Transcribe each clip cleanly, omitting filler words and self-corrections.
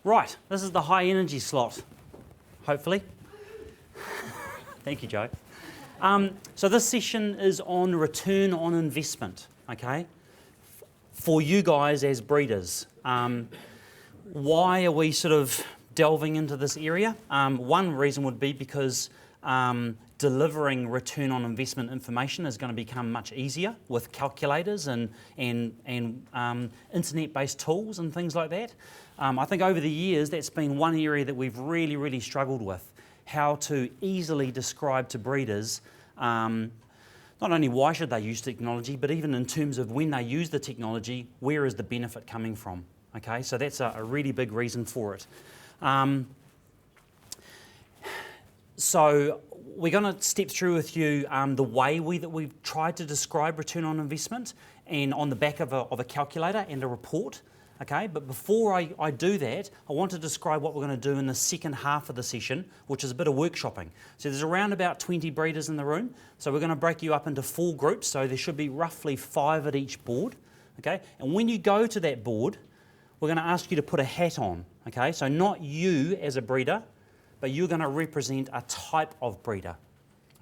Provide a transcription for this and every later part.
Right, this is the high energy slot, hopefully. Thank you, Joe. So this session is on return on investment, okay, for you guys as breeders. Why are we sort of delving into this area? One reason would be because delivering return on investment information is going to become much easier with calculators and internet-based tools and things like that. I think over the years that's been one area that we've really struggled with, how to easily describe to breeders not only why should they use technology, but even in terms of when they use the technology, where is the benefit coming from? Okay, so that's a really big reason for it. So we're going to step through with you the way that we've tried to describe return on investment, and on the back of a calculator and a report. Okay, but before I do that, I want to describe what we're going to do in the second half of the session, which is a bit of workshopping. So there's around about 20 breeders in the room, so we're going to break you up into 4 groups, so there should be roughly 5 at each board. Okay, and when you go to that board, we're going to ask you to put a hat on. Okay, so not you as a breeder, but you're going to represent a type of breeder.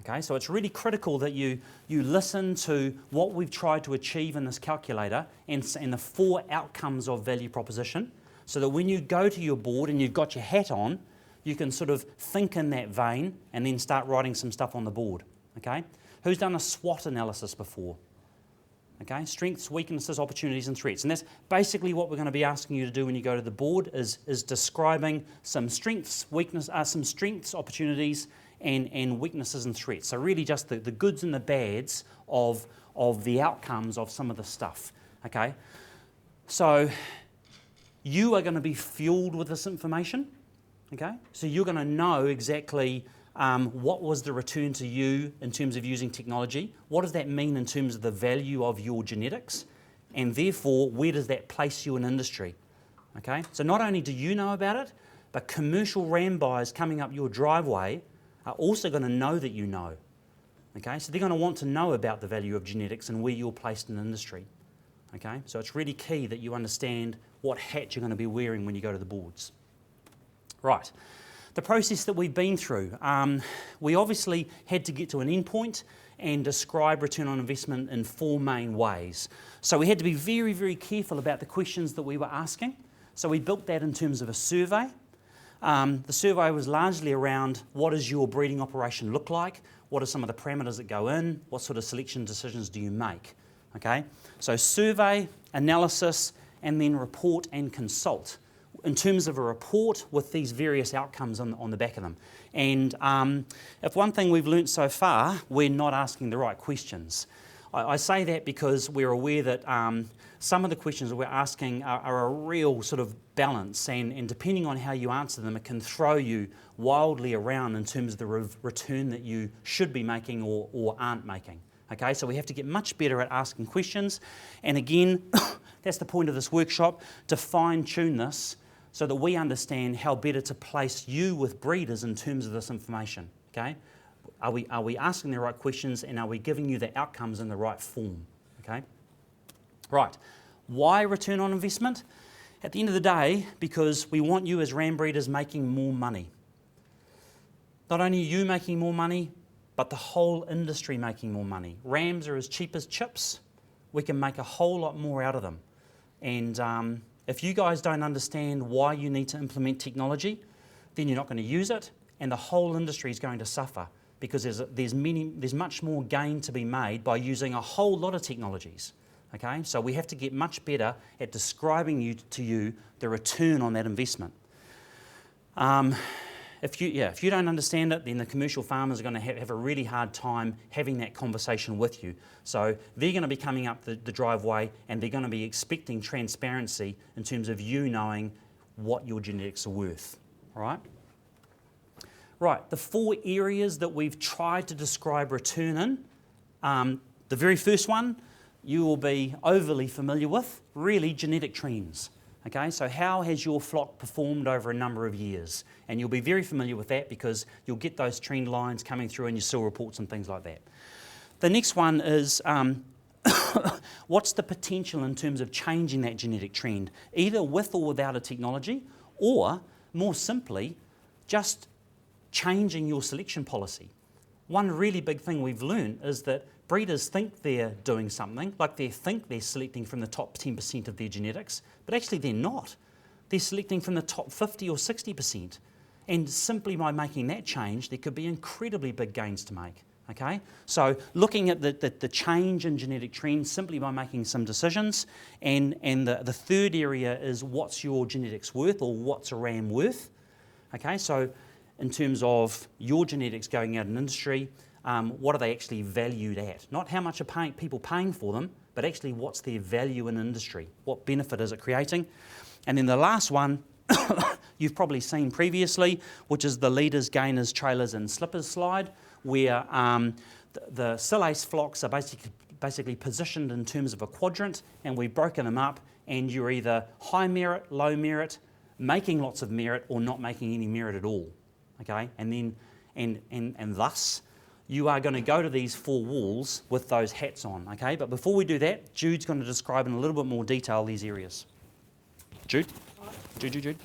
Okay, so it's really critical that you listen to what we've tried to achieve in this calculator and the 4 outcomes of value proposition, so that when you go to your board and you've got your hat on, you can sort of think in that vein and then start writing some stuff on the board. Okay, who's done a SWOT analysis before? Okay, strengths, weaknesses, opportunities and threats. And that's basically what we're going to be asking you to do when you go to the board, is describing some strengths, opportunities and weaknesses and threats. So really just the goods and the bads of the outcomes of some of the stuff. Okay, so you are going to be fueled with this information. Okay, so you're going to know exactly what was the return to you in terms of using technology? What does that mean in terms of the value of your genetics? And therefore, where does that place you in industry? Okay, so not only do you know about it, but commercial ram buyers coming up your driveway are also going to know that you know. Okay, so they're going to want to know about the value of genetics and where you're placed in industry. Okay, so it's really key that you understand what hat you're going to be wearing when you go to the boards. Right. The process that we've been through, we obviously had to get to an endpoint and describe return on investment in 4 main ways. So we had to be very careful about the questions that we were asking. So we built that in terms of a survey. The survey was largely around, what does your breeding operation look like? What are some of the parameters that go in? What sort of selection decisions do you make? Okay, so survey, analysis, and then report and consult. In terms of a report with these various outcomes on the back of them. And if one thing we've learnt so far, we're not asking the right questions. I say that because we're aware that some of the questions that we're asking are a real sort of balance, and depending on how you answer them, it can throw you wildly around in terms of the return that you should be making or aren't making. Okay, so we have to get much better at asking questions, and again, that's the point of this workshop, to fine-tune this so that we understand how better to place you with breeders in terms of this information. Okay, are we asking the right questions, and are we giving you the outcomes in the right form? Okay, right. Why return on investment? At the end of the day, because we want you as ram breeders making more money. Not only you making more money, but the whole industry making more money. Rams are as cheap as chips. We can make a whole lot more out of them. And if you guys don't understand why you need to implement technology, then you're not going to use it, and the whole industry is going to suffer, because there's much more gain to be made by using a whole lot of technologies. Okay, so we have to get much better at describing to you the return on that investment. If you don't understand it, then the commercial farmers are going to have a really hard time having that conversation with you. So they're going to be coming up the driveway, and they're going to be expecting transparency in terms of you knowing what your genetics are worth. All right? Right, the 4 areas that we've tried to describe return in. The very first one you will be overly familiar with, really genetic trends. Okay, so how has your flock performed over a number of years? And you'll be very familiar with that because you'll get those trend lines coming through in your soil reports and things like that. The next one is what's the potential in terms of changing that genetic trend, either with or without a technology, Or, more simply, just changing your selection policy. One really big thing we've learned is that breeders think they're doing something, like they think they're selecting from the top 10% of their genetics, but actually they're not. They're selecting from the top 50 or 60%. And simply by making that change, there could be incredibly big gains to make. Okay, so looking at the change in genetic trends simply by making some decisions, and the third area is what's your genetics worth, or what's a ram worth. Okay, so in terms of your genetics going out in industry, what are they actually valued at? Not how much are people paying for them, but actually what's their value in industry? What benefit is it creating? And then the last one you've probably seen previously, which is the leaders, gainers, trailers and slippers slide, where the Sise flocks are basically positioned in terms of a quadrant, and we've broken them up, and you're either high merit, low merit, making lots of merit, or not making any merit at all. Okay, and then and thus you are going to go to these 4 walls with those hats on. Okay, but before we do that, Jude's going to describe in a little bit more detail these areas. Jude? Jude?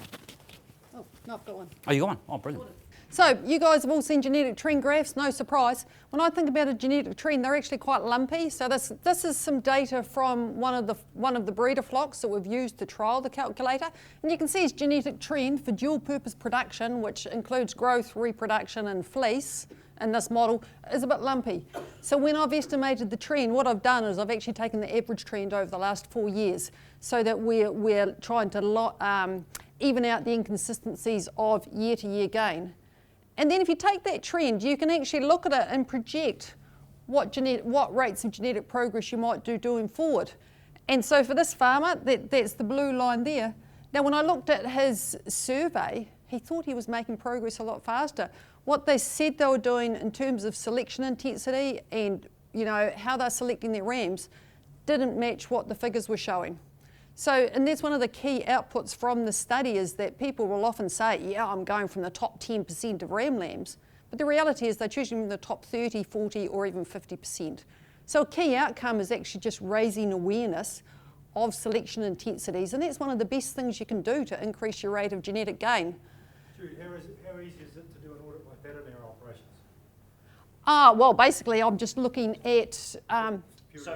Oh, no, I've got one. Oh, you got one? Oh, brilliant. So you guys have all seen genetic trend graphs, no surprise. When I think about a genetic trend, they're actually quite lumpy. So this is some data from one of the breeder flocks that we've used to trial the calculator. And you can see its genetic trend for dual purpose production, which includes growth, reproduction and fleece in this model, is a bit lumpy. So when I've estimated the trend, what I've done is I've actually taken the average trend over the last 4 years, so that we're trying to even out the inconsistencies of year-to-year gain. And then if you take that trend, you can actually look at it and project what rates of genetic progress you might do going forward. And so for this farmer, that's the blue line there. Now when I looked at his survey, he thought he was making progress a lot faster. What they said they were doing in terms of selection intensity and how they're selecting their rams didn't match what the figures were showing. So, and that's one of the key outputs from the study, is that people will often say, yeah, I'm going from the top 10% of ram lambs, but the reality is they're choosing from the top 30, 40 or even 50%. So a key outcome is actually just raising awareness of selection intensities, and that's one of the best things you can do to increase your rate of genetic gain. Jude, how easy is it to do an audit like that in our operations? Well, basically I'm just looking at...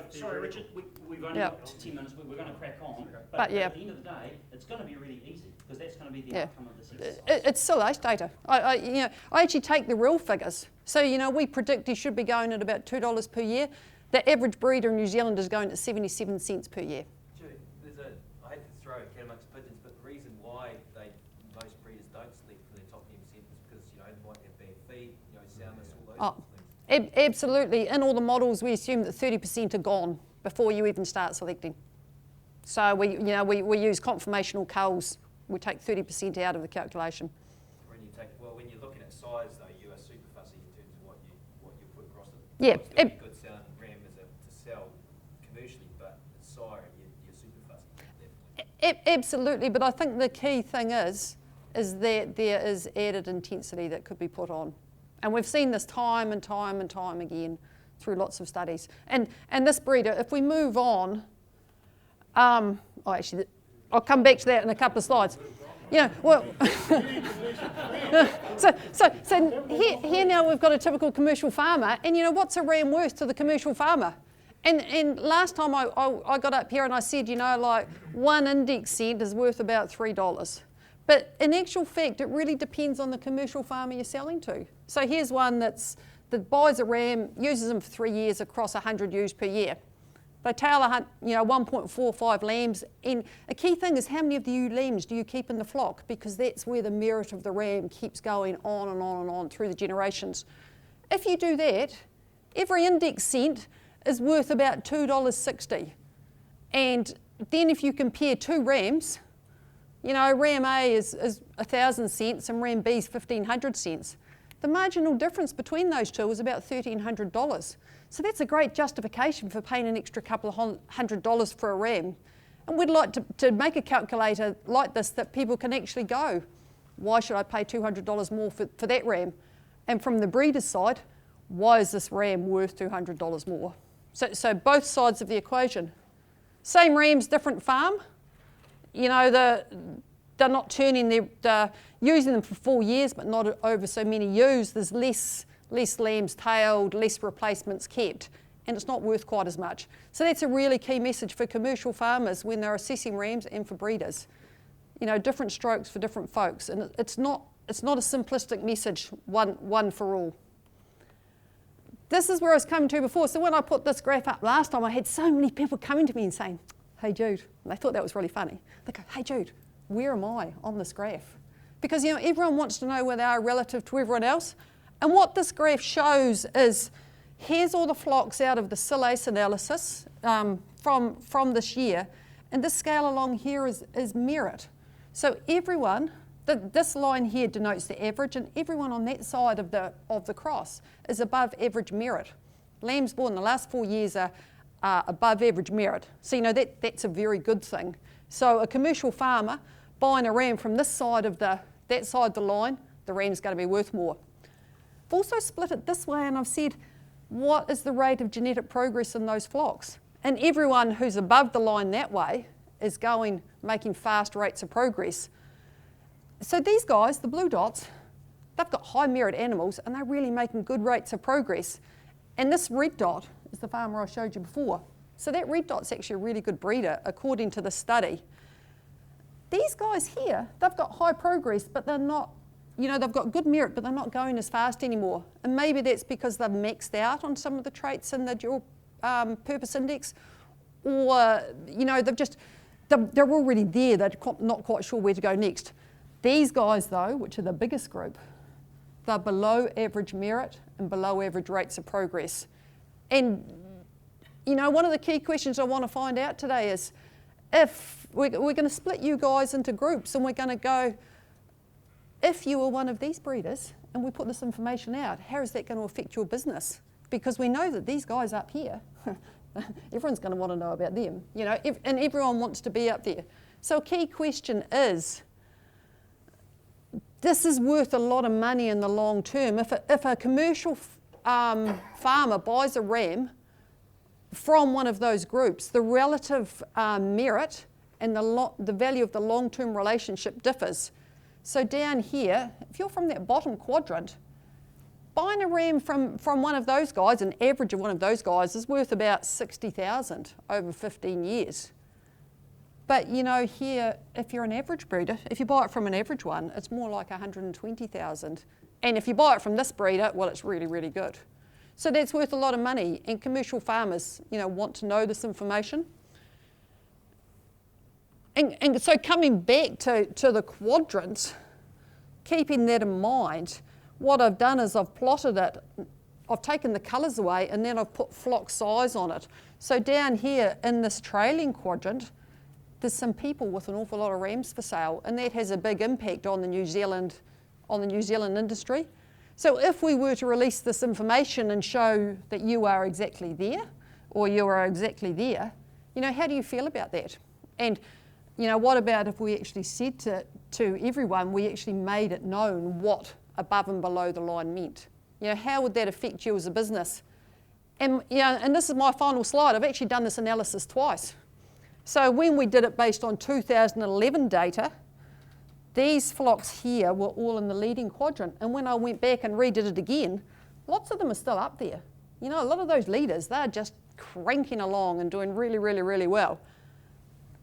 Sorry, Richard, we've only got 10 minutes. We're going to crack on. But yeah. At the end of the day, it's going to be really easy, because that's going to be the outcome of this exercise. It's still age data. I actually take the real figures. So, we predict he should be going at about $2 per year. The average breeder in New Zealand is going at 77 cents per year. Jude, I hate to throw a cat amongst pigeons, but the reason why most breeders don't select for their top 10% is because, they might have bad feed, soundness, all those sorts of things. Absolutely. In all the models, we assume that 30% are gone before you even start selecting. So we use conformational culls. We take 30% out of the calculation. When you're looking at size, though, you are super fussy in terms of what you put across it. Yeah. It's a good sound ram to sell commercially, but it's sire, you're super fussy. Absolutely, but I think the key thing is that there is added intensity that could be put on. And we've seen this time and time and time again through lots of studies. And this breeder, if we move on, I'll come back to that in a couple of slides. So here now we've got a typical commercial farmer, and what's a ram worth to the commercial farmer? And last time I got up here and I said, one index cent is worth about $3. But in actual fact, it really depends on the commercial farmer you're selling to. So here's one that buys a ram, uses them for 3 years across 100 ewes per year. They tail 1.45 lambs, and a key thing is how many of the ewe lambs do you keep in the flock, because that's where the merit of the ram keeps going on and on and on through the generations. If you do that, every index cent is worth about $2.60. And then if you compare 2 rams, ram A is 1,000 cents and ram B is 1,500 cents. The marginal difference between those two is about $1,300. So that's a great justification for paying an extra couple of $100 for a ram. And we'd like to make a calculator like this that people can actually go, why should I pay $200 more for that ram? And from the breeder's side, why is this ram worth $200 more? So both sides of the equation. Same rams, different farm. they're not they're using them for 4 years, but not over so many ewes. There's less lambs tailed, less replacements kept, and it's not worth quite as much. So that's a really key message for commercial farmers when they're assessing rams and for breeders. You know, different strokes for different folks, and it's not a simplistic message, one for all. This is where I was coming to before. So when I put this graph up last time, I had so many people coming to me and saying, "Hey Jude," and they thought that was really funny. They go, "Hey Jude, where am I on this graph?" Because, you know, everyone wants to know where they are relative to everyone else. And what this graph shows is, here's all the flocks out of the Sise analysis from this year, and this scale along here is merit. So everyone, this line here denotes the average, and everyone on that side of the cross is above average merit. Lambs born in the last 4 years are above average merit. So, you know, that's a very good thing. So a commercial farmer buying a ram from this side of that side of the line, the ram's going to be worth more. I've also split it this way, and I've said, what is the rate of genetic progress in those flocks? And everyone who's above the line that way is making fast rates of progress. So these guys, the blue dots, they've got high merit animals, and they're really making good rates of progress. And this red dot is the farmer I showed you before. So that red dot's actually a really good breeder, according to the study. These guys here, they've got high progress, but they're not, you know, they've got good merit, but they're not going as fast anymore. And maybe that's because they've maxed out on some of the traits in the dual purpose index, or, you know, they're already there, they're not quite sure where to go next. These guys, though, which are the biggest group, they're below average merit and below average rates of progress. And, you know, one of the key questions I want to find out today is, if we're going to split you guys into groups, and we're going to go, if you were one of these breeders and we put this information out, how is that going to affect your business? Because we know that these guys up here, everyone's going to want to know about them, you know, and everyone wants to be up there. So a key question is, this is worth a lot of money in the long term. If a commercial farmer buys a ram from one of those groups, the relative merit and the value of the long-term relationship differs. So down here, if you're from that bottom quadrant, buying a ram from one of those guys, an average of one of those guys, is worth about 60,000 over 15 years. But, you know, here, if you're an average breeder, if you buy it from an average one, it's more like 120,000. And if you buy it from this breeder, well, it's really, really good. So that's worth a lot of money, and commercial farmers, you know, want to know this information. And so coming back to the quadrants, keeping that in mind, what I've done is I've plotted it. I've taken the colours away, and then I've put flock size on it. So down here in this trailing quadrant, there's some people with an awful lot of rams for sale, and that has a big impact on the New Zealand industry. So if we were to release this information and show that you are exactly there, or you are exactly there, you know, how do you feel about that? And, you know, what about if we actually said to everyone, we actually made it known what above and below the line meant? You know, how would that affect you as a business? And, you know, and this is my final slide. I've actually done this analysis twice. So when we did it based on 2011 data, these flocks here were all in the leading quadrant. And when I went back and redid it again, lots of them are still up there. You know, a lot of those leaders, they're just cranking along and doing really, really, really well.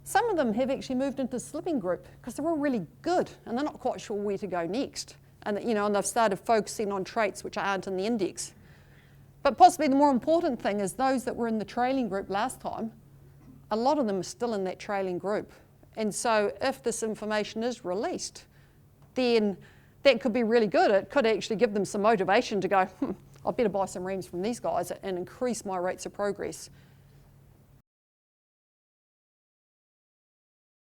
Some of them have actually moved into the slipping group because they're all really good and they're not quite sure where to go next. And, you know, and they've started focusing on traits which aren't in the index. But possibly the more important thing is those that were in the trailing group last time, a lot of them are still in that trailing group. And so if this information is released, then that could be really good. It could actually give them some motivation to go, I better buy some rams from these guys and increase my rates of progress.